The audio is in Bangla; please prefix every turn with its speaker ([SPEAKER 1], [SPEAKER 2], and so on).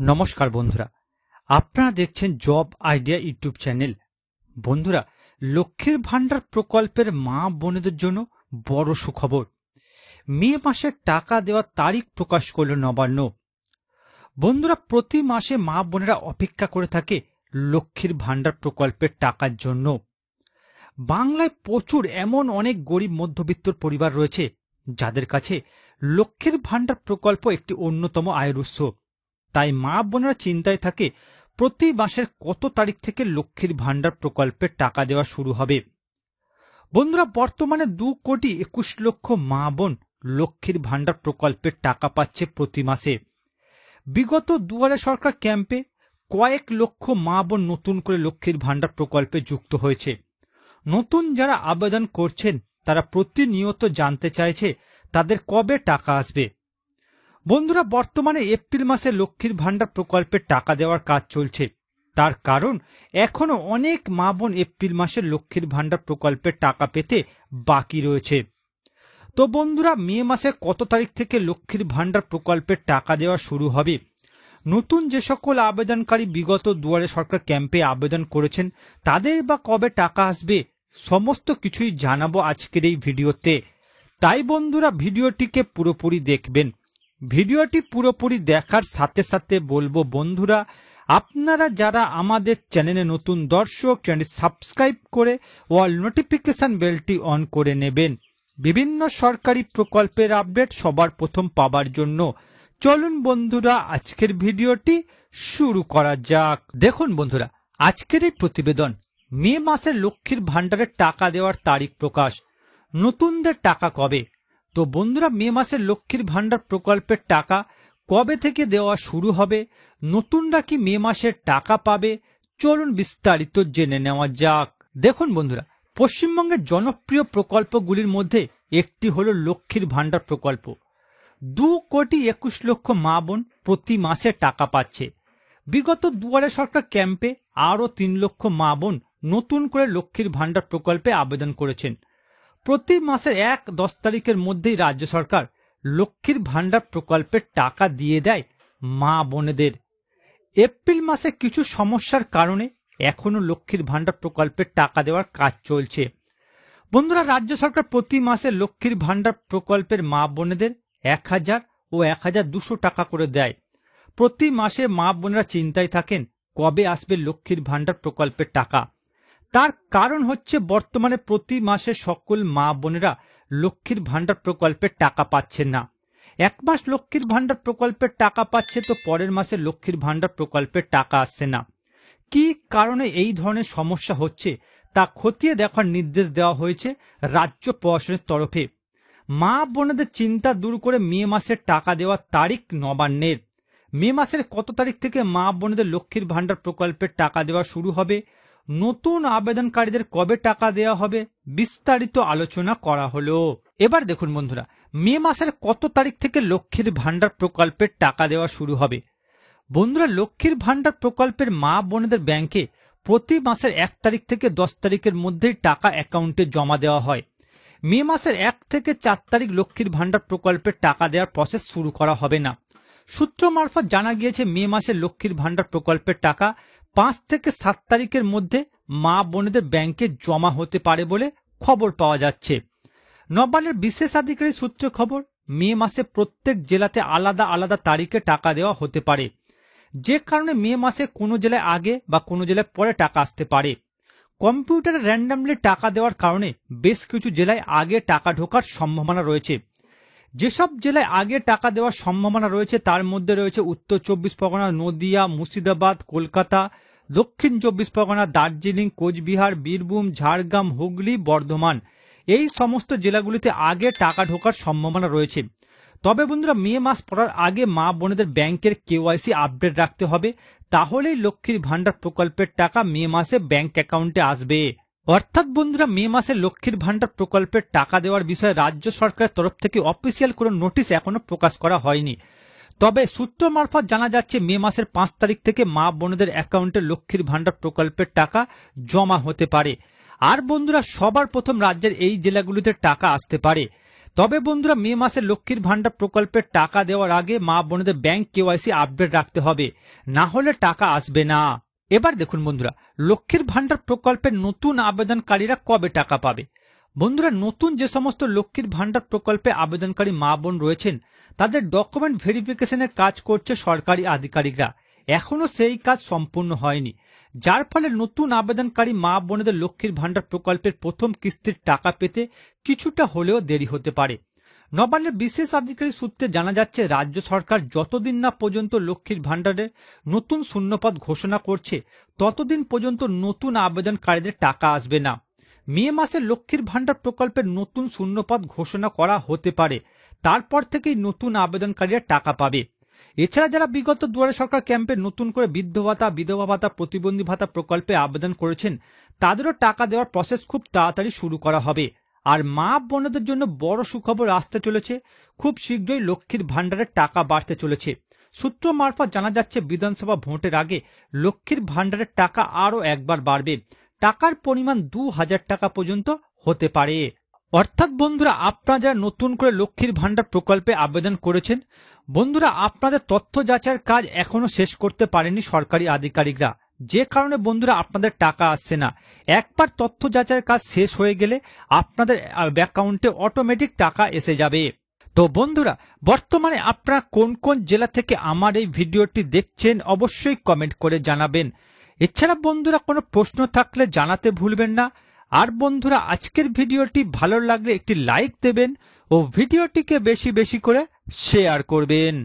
[SPEAKER 1] নমস্কার বন্ধুরা, আপনারা দেখছেন জব আইডিয়া ইউটিউব চ্যানেল। বন্ধুরা, লক্ষ্মীর ভান্ডার প্রকল্পের মা বোনেদের জন্য বড় সুখবর। মে মাসের টাকা দেওয়ার তারিখ প্রকাশ করল নবান্ন। বন্ধুরা, প্রতি মাসে মা বোনেরা অপেক্ষা করে থাকে লক্ষ্মীর ভান্ডার প্রকল্পের টাকার জন্য। বাংলায় প্রচুর এমন অনেক গরিব মধ্যবিত্ত পরিবার রয়েছে যাদের কাছে লক্ষ্মীর ভান্ডার প্রকল্প একটি অন্যতম আয়ের উৎস। তাই মা বোনেরা চিন্তায় থাকে প্রতি মাসের কত তারিখ থেকে লক্ষ্মীর ভান্ডার প্রকল্পের টাকা দেওয়া শুরু হবে। বন্ধুরা, বর্তমানে 2,21,00,000 মা বোন লক্ষ্মীর ভান্ডার প্রকল্পের টাকা পাচ্ছে প্রতি মাসে। বিগত দুয়ারে সরকার ক্যাম্পে কয়েক লক্ষ মা বোন নতুন করে লক্ষ্মীর ভান্ডার প্রকল্পে যুক্ত হয়েছে। নতুন যারা আবেদন করছেন তারা প্রতিনিয়ত জানতে চাইছে তাদের কবে টাকা আসবে। বন্ধুরা, বর্তমানে এপ্রিল মাসে লক্ষ্মীর ভান্ডার প্রকল্পের টাকা দেওয়ার কাজ চলছে। তার কারণ এখনো অনেক মা বোন এপ্রিল মাসে লক্ষ্মীর ভান্ডার প্রকল্পের টাকা পেতে বাকি রয়েছে। তো বন্ধুরা, মে মাসে কত তারিখ থেকে লক্ষ্মীর ভান্ডার প্রকল্পের টাকা দেওয়া শুরু হবে? নতুন যে সকল আবেদনকারী বিগত দুয়ারে সরকার ক্যাম্পে আবেদন করেছেন তাদের বা কবে টাকা আসবে, সমস্ত কিছুই জানাবো আজকের এই ভিডিওতে। তাই বন্ধুরা, ভিডিওটিকে পুরোপুরি দেখবেন। ভিডিওটি পুরোপুরি দেখার সাথে সাথে বলবো বন্ধুরা, আপনারা যারা আমাদের চ্যানেলে নতুন দর্শক, চ্যানেল সাবস্ক্রাইব করে অল নোটিফিকেশন বেলটি অন করে নেবেন বিভিন্ন সরকারি প্রকল্পের আপডেট সবার প্রথম পাবার জন্য। চলুন বন্ধুরা, আজকের ভিডিওটি শুরু করা যাক। দেখুন বন্ধুরা, আজকের এই প্রতিবেদন মে মাসে লক্ষ্মীর ভান্ডারের টাকা দেওয়ার তারিখ প্রকাশ। নতুনদের টাকা কবে? তো বন্ধুরা, মে মাসে লক্ষ্মীর ভান্ডার প্রকল্পের টাকা কবে থেকে দেওয়া শুরু হবে? নতুনরা কি মে মাসের টাকা পাবে? চলুন বিস্তারিত জেনে নেওয়া যাক। দেখুন বন্ধুরা, পশ্চিমবঙ্গের জনপ্রিয় প্রকল্পগুলির মধ্যে একটি হলো লক্ষ্মীর ভান্ডার প্রকল্প। 2,21,00,000 মা বোন প্রতি মাসে টাকা পাচ্ছে। বিগত দুয়ারে সরকার ক্যাম্পে আরও 3 লক্ষ মা বোন নতুন করে লক্ষ্মীর ভান্ডার প্রকল্পে আবেদন করেছেন। প্রতি মাসের 1-10 তারিখের মধ্যেই রাজ্য সরকার লক্ষ্মীর ভান্ডার প্রকল্পের টাকা দিয়ে দেয় মা বোনেদের। এপ্রিল মাসে কিছু সমস্যার কারণে এখনো লক্ষ্মীর ভান্ডার প্রকল্পের টাকা দেওয়ার কাজ চলছে। বন্ধুরা, রাজ্য সরকার প্রতি মাসে লক্ষ্মীর ভান্ডার প্রকল্পের মা বোনেদের 1,000 ও 1,200 টাকা করে দেয়। প্রতি মাসে মা বোনেরা চিন্তায় থাকেন কবে আসবে লক্ষ্মীর ভান্ডার প্রকল্পের টাকা। তার কারণ হচ্ছে বর্তমানে প্রতি মাসে সকল মা বোনেরা লক্ষ্মীর ভান্ডার প্রকল্পের টাকা পাচ্ছেন না। এক মাস লক্ষ্মীর ভান্ডার প্রকল্পের টাকা পাচ্ছে তো পরের মাসে লক্ষ্মীর ভান্ডার প্রকল্পের টাকা আসছে না। কি কারণে এই ধরনের সমস্যা হচ্ছে তা খতিয়ে দেখার নির্দেশ দেওয়া হয়েছে রাজ্য প্রশাসনের তরফে। মা বোনেদের চিন্তা দূর করে মে মাসের টাকা দেওয়ার তারিখ নবান্নের। মে মাসের কত তারিখ থেকে মা বোনেদের লক্ষ্মীর ভান্ডার প্রকল্পের টাকা দেওয়া শুরু হবে? নতুন আবেদনকারীদের কবে টাকা দেওয়া হবে? বিস্তারিত আলোচনা করা হলো। এবার দেখুন বন্ধুরা, মে মাসের কত তারিখ থেকে লক্ষ্মীর ভান্ডার প্রকল্পের টাকা দেওয়া শুরু হবে? বন্ধুরা, লক্ষ্মীর ভান্ডার প্রকল্পের মা বোনেদের ব্যাংকে প্রতি মাসের 1 তারিখ থেকে 10 তারিখের মধ্যেই টাকা অ্যাকাউন্টে জমা দেওয়া হয়। মে মাসের 1 থেকে 4 তারিখ লক্ষ্মীর ভান্ডার প্রকল্পের টাকা দেওয়ার প্রসেস শুরু করা হবে না। সূত্র মারফত জানা গিয়েছে মে মাসে লক্ষ্মীর ভান্ডার প্রকল্পের টাকা 5 থেকে 7 তারিখের মধ্যে মা বোনেদের ব্যাংকে জমা হতে পারে বলে খবর পাওয়া যাচ্ছে। নবান্নের বিশেষ আধিকারিক সূত্রে খবর, মে মাসে প্রত্যেক জেলাতে আলাদা আলাদা তারিখে টাকা দেওয়া হতে পারে, যে কারণে মে মাসে কোনো জেলায় আগে বা কোনো জেলায় পরে টাকা আসতে পারে। কম্পিউটারে র্যান্ডামলি টাকা দেওয়ার কারণে বেশ কিছু জেলায় আগে টাকা ঢোকার সম্ভাবনা রয়েছে। যেসব জেলায় আগে টাকা দেওয়ার সম্ভাবনা রয়েছে তার মধ্যে রয়েছে উত্তর 24 পরগনা, নদিয়া, মুর্শিদাবাদ, কলকাতা, দক্ষিণ 24 পরগনা, দার্জিলিং, কোচবিহার, বীরভূম, ঝাড়গ্রাম, হুগলি, বর্ধমান। এই সমস্ত জেলাগুলিতে আগে টাকা ঢোকার সম্ভাবনা রয়েছে। তবে বন্ধুরা, মে মাস পড়ার আগে মা বোনেদের ব্যাংকের KYC আপডেট রাখতে হবে, তাহলেই লক্ষ্মীর ভান্ডার প্রকল্পের টাকা মে মাসে ব্যাংক অ্যাকাউন্টে আসবে। অর্থাৎ বন্ধুরা, মে মাসে লক্ষ্মীর ভান্ডার প্রকল্পের টাকা দেওয়ার বিষয়ে রাজ্য সরকারের তরফ থেকে অফিসিয়াল কোনো নোটিশ এখনো প্রকাশ করা হয়নি। তবে সূত্র মারফত জানা যাচ্ছে মে মাসের 5 তারিখ থেকে মা বোনেদের অ্যাকাউন্টে লক্ষ্মীর ভান্ডার প্রকল্পের টাকা জমা হতে পারে। আর বন্ধুরা, সবার প্রথম রাজ্যের এই জেলাগুলিতে টাকা আসতে পারে। তবে বন্ধুরা মে মাসে লক্ষ্মীর ভান্ডার প্রকল্পের টাকা দেওয়ার আগে মা বোনেদের ব্যাংক কেওয়াইসি আপডেট রাখতে হবে, না হলে টাকা আসবে না। এবার দেখুন বন্ধুরা, লক্ষ্মীর ভান্ডার প্রকল্পের নতুন আবেদনকারীরা কবে টাকা পাবে। বন্ধুরা, নতুন যে সমস্ত লক্ষ্মীর ভান্ডার প্রকল্পে আবেদনকারী মা বোন রয়েছেন তাদের ডকুমেন্ট ভেরিফিকেশনের কাজ করছে সরকারি আধিকারিকরা। এখনো সেই কাজ সম্পূর্ণ হয়নি, যার ফলে নতুন আবেদনকারী মা বোনেদের লক্ষ্মীর ভান্ডার প্রকল্পের প্রথম কিস্তির টাকা পেতে কিছুটা হলেও দেরি হতে পারে। নবান্নের বিশেষ আধিকারিক সূত্রে জানা যাচ্ছে, রাজ্য সরকার যতদিন না পর্যন্ত লক্ষ্মীর ভান্ডারের নতুন শূন্যপদ ঘোষণা করছে ততদিন পর্যন্ত নতুন আবেদনকারীদের টাকা আসবে না। মে মাসে লক্ষ্মীর ভান্ডার প্রকল্পের নতুন শূন্যপদ ঘোষণা করা হতে পারে, তারপর থেকেই নতুন আবেদনকারীরা টাকা পাবে। এছাড়া যারা বিগত দুয়ারে সরকার ক্যাম্পে নতুন করে বৃদ্ধ ভাতা, বিধবা ভাতা, প্রতিবন্ধী ভাতা প্রকল্পে আবেদন করেছেন তাদেরও টাকা দেওয়ার প্রসেস খুব তাড়াতাড়ি শুরু করা হবে। আর মা বোনদের জন্য বড় সুখবর আসতে চলেছে, খুব শীঘ্রই লক্ষ্মীর ভান্ডারের টাকা বাড়তে চলেছে। সূত্র মারফত জানা যাচ্ছে, বিধানসভা ভোটের আগে লক্ষ্মীর ভান্ডারের টাকা আরও একবার বাড়বে, টাকার পরিমাণ 2000 টাকা পর্যন্ত হতে পারে। অর্থাৎ বন্ধুরা, আপনারা যারা নতুন করে লক্ষ্মীর ভান্ডার প্রকল্পে আবেদন করেছেন, বন্ধুরা আপনাদের তথ্য যাচাইয়ের কাজ এখনো শেষ করতে পারেনি সরকারি আধিকারিকরা, যে কারণে বন্ধুরা আপনাদের টাকা আসছে না। একবার তথ্য যাচাইয়ের কাজ শেষ হয়ে গেলে আপনাদের অ্যাকাউন্টে অটোমেটিক টাকা এসে যাবে। তো বন্ধুরা, বর্তমানে আপনারা কোন কোন জেলা থেকে আমার এই ভিডিওটি দেখছেন অবশ্যই কমেন্ট করে জানাবেন। এছাড়া বন্ধুরা কোনো প্রশ্ন থাকলে জানাতে ভুলবেন না। আর বন্ধুরা, আজকের ভিডিওটি ভালো লাগলে একটি লাইক দেবেন ও ভিডিওটিকে বেশি বেশি করে শেয়ার করবেন।